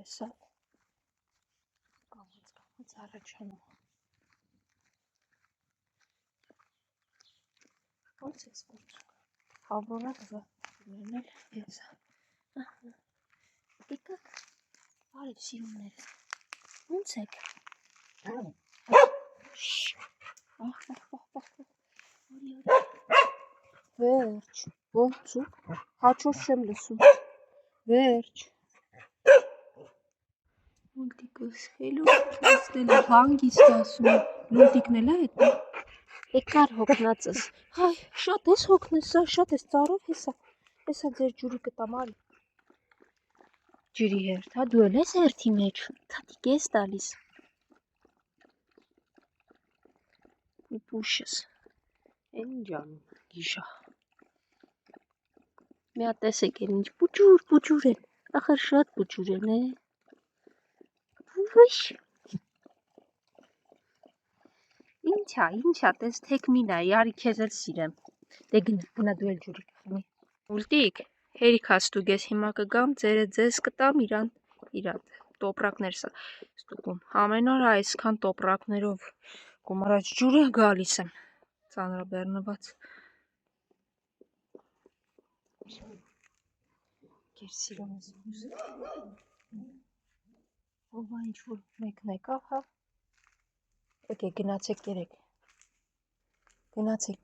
տեսալ։ Կամաց առաջանում։ Ոնց է սպորտում։ Հավորակ զավակներն էլ ես։ Եկեք, արի սիրուններ։ Ոնց եք։ Վերջ, ոնց ու, հաչոս չեմ լսում, վերջ։ Լուլտիկս, հելուկն է հանգիստ ասում, լուլտիկն էլ է հետը։ Եկար հոգնածս, հայ, շատ ես հոգնես, շատ ես ծարով հեսա ձեր ջուրի կտամ արի։ Ջրի հերթ, հա դու էլ ես հերթի մեջ, թատիկ ես տալիս։ Ու պուշս, են ջանում, գիշա։ Մի հատ տեսեք են ինչ պուջուր են, ախր շատ պուջուր են է։ Ուշ։ Ինչա, տես թեկմին է, արի քեզ էլ սիրեմ։ Դե գնա դու էլ ջուրի կխմի։ Ուլտիկ, հերիք հաստուկ ես հիմա կգամ, ձեզ կտամ իրան տոպրակներ ստուգում։ Ամեն օր այսքան տոպրակներով գումարած ջուրը գալիս եմ, ծանրաբեռնված։ Կեր սիրոնս ուզ։ Ովա ինչ-որ մեկն եկավ, հա։ Եկեք գնացեք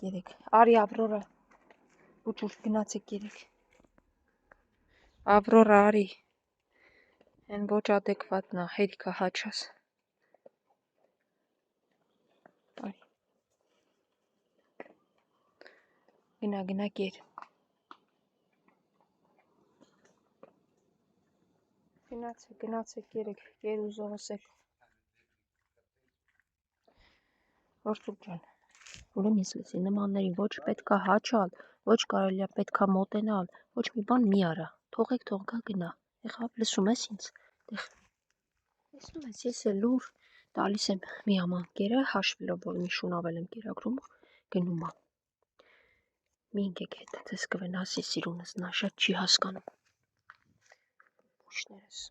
երեք, արի Ավրորա, ուջուր գնացեք երեք, Ավրորա արի, են ոչ ադեկվատնա, հերիքա հաչաս, արի, գնա կեր, գնացեք երեք, կեր ու զողսեք, Որսուկ ջան, ուրեմ ես լսի, նմաններին ոչ պետքա հաչալ, ոչ կարելի պետքա մոտենալ, ոչ մի բան մի արա, թող գա գնա, եղավ լսում ես ինձ, լսում ես ես էլ լուր, տալիս եմ մի ամանկերը, հաշվելով, որ մի շունավել եմ կերակրում, գնում ա, մի ինկեք հետ, ձեզ կվենասի սիրունս, նա շատ չի հասկանում, ուշներս,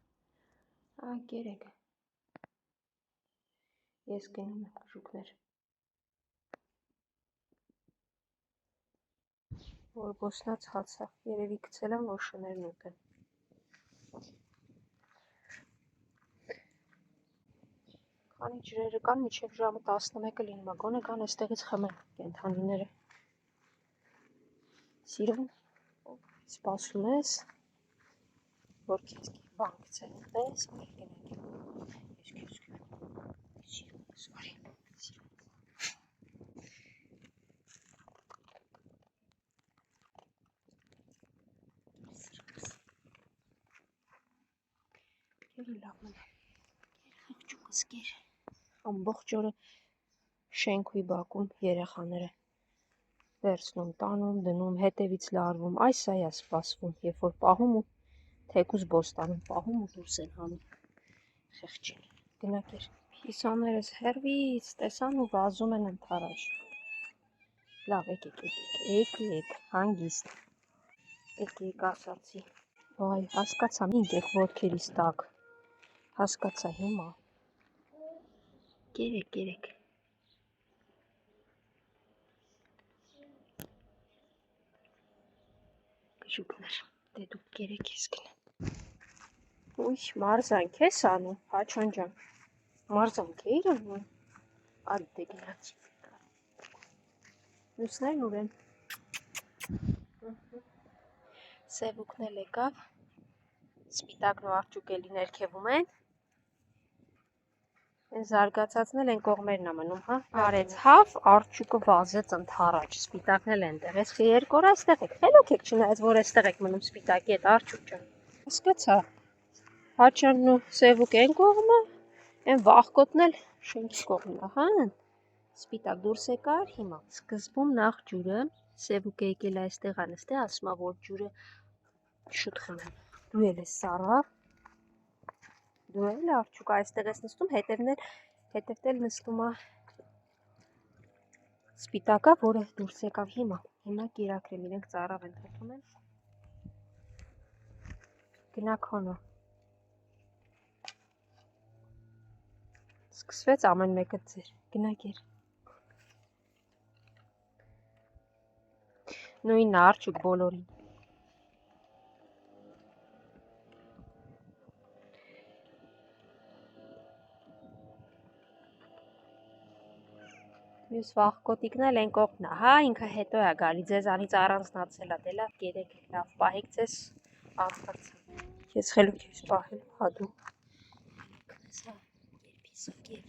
կերեք, ես գնում եմ կժուկներ, որ բոսնած հացա, երևի գցել եմ, որ շներն ուտեն, քանի ջրերը կան, մինչև ժամը 11-ը լինում ա, գոնե կան այստեղից խմեն կենդանիները, սիրուն, սպասում ես, որ քեզ բան գցել ուտես, որ գնենք, ես սիրուն ես, արի, սիրուն, կերի լավ մնա, խղճուկս կեր, ամբողջ օրը շենքույ բակում երեխաները վերցնում, տանում, դնում, հետևից լարվում, այ սպասվում, երբ որ պահում ու թեկուզ բոստանում, պահում ու դուրս են հանում, խեղճին, գնա կեր, պիսաներս հեռվից տեսան ու վազում են ընթարաշ, լավ եկեք, հանգիստ, եկեք ասացի, վայ, հասկացա, մինգեք ոտքերիս տակ, հասկացա հիմա, կերեք, կժուկներ, դե դուք կերեք ես գնեմ, ույ, մարզանք ես անում, հաչոն ջան, մարզանք էիր անում, արի դե գնացի, մյուսներն ուր են, սևուկն էլ եկավ, սպիտակն ու արջուկ էլի ներքևում են, զարգացածն էլ են կողմերն ամնում, հա, արեց հավ, արջուկը վազեց ընթարաջ, սպիտակն էլ են տեղ, ես երկու օր այստեղ եք, խելոք եք չնայած, որ այստեղ եք մնում սպիտակի հետ, արջուկ ջան, հասկացա, հաչանն ու սևուկ են կողմը, են վախկոտն էլ շենքի կողմն է, հա, սպիտակ դուրս եկար, հիմա, սկզբում նախ ջուրը, սևուկը եկել այստեղ անստեղ, ասում ա, որ ջուրը շուտ խմեմ, դու էլ ես սառավ, դու էլ արջուկ այստեղ ես նստում, հետևտել նստում ա սպիտակա, որը դուրս եկավ հիմա կերակրեմ, իրենք ծառավ են թողում են, գնա քոնո, Սկսվեց ամեն մեկը ձեր։ Գնա գեր։ Նույնն արջուկ բոլորին։ Մյուս վաղկոտիկն էլ են կողքնա, հա, ինքը հետո է գալի, ձեզանից առանձնացել է, դե լավ գերեք, լավ պահեք ձեզ արտացը։ Ես խելոք ես պահել, հա դու։ Գեր։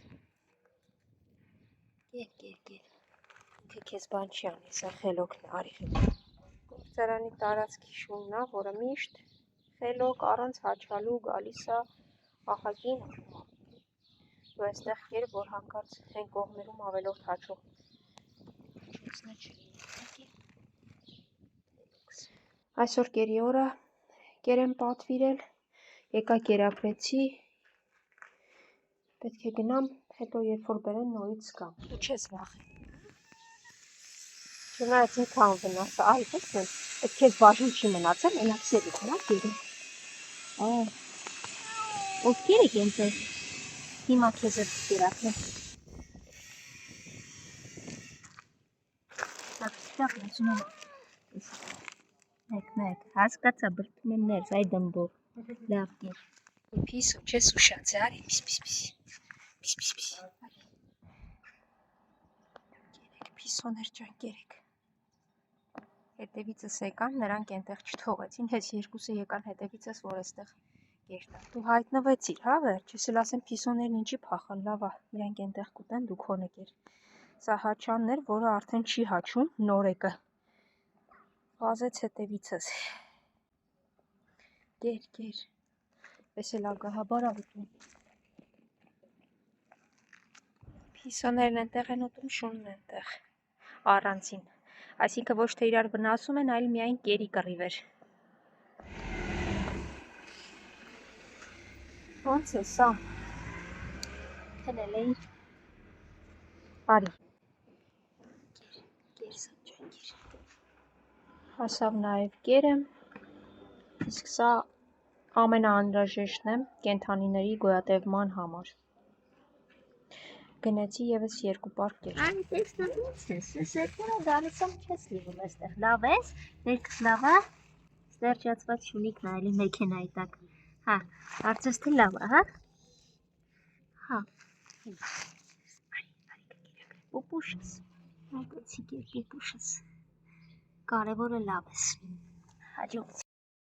Ինքը քեզ բան չի անի, սա խելոքն է, արի խելոք։ Գործարանի տարածքի շունն է, որը միշտ խելոք առանց հաչալու գալիս է ահագին ու այստեղ կեր, որ հանկարծ հեն կողմերում ավելորդ հաչող այսօր կերի օրը կեր եմ պատվիրել, եկա կերապրեցի, պետք է գնամ, հետո երբ որ բերեն նորից զգամ, ու չես վախի։ Չնայած ինքան վնասը, այ տեսնեմ, այդ քեզ բաժին չի մնացել, մենակ սերիկ, նա կերի։ Ովքեր եք ենտեղ, հիմա քեզ է կերապրեմ։ Շապ լացում եմ, մեկ, հասկացա բրդում եմ ներս, այ դմբով, լավ կեր։ Պիս ու չես ուշացե, արի, պիս, Գերեք, պիսոներ ճան, գերեք։ Հետևիցս եկան, նրանք ենտեղ չթողեցին, հեզ երկուսը եկան հետևիցս, որ եստեղ գերտան։ Դու հայտնվեցիր, հա վերջ, ես էլ ասեմ պիսոներն ինչի փախան, լավա, իրանք ենտեղ կուտեն, դու քոնը կեր։ Սա հաչաններ, որը արդեն չի հաչում, նորեկը։ Վազեց հետևիցս։ Գեր, պես էլ ագահաբար ավուտում։ Պիսոներն ենտեղ են ուտում, շունն ենտեղ, առանցին։ Այսինքը ոչ թե իրար վնասում են, այլ միայն կերի կռիվ էր։ Ոնց է սա։ Քնել էի։ Արի։ Կեր սանջան, կեր։ Հասավ նաև կերը, իսկ սա ամենաանհրաժեշտն է կենդանիների գոյատևման համար։ Գնեցի եւս երկու պար կեր։ Այն տեսնեմ ինչ ես, ես երկուրա գալիս եմ չես լինում այստեղ, լավ ես, ներքս լավ է, ստերջացված շունիկն այլի մեքենայի տակ, հա, կարծես թե լավ է, հա, արի կգերակրեմ, պուպուշս, մոտեցի կեր պուպուշս, կարևորը լավ ես, հաջողվեց։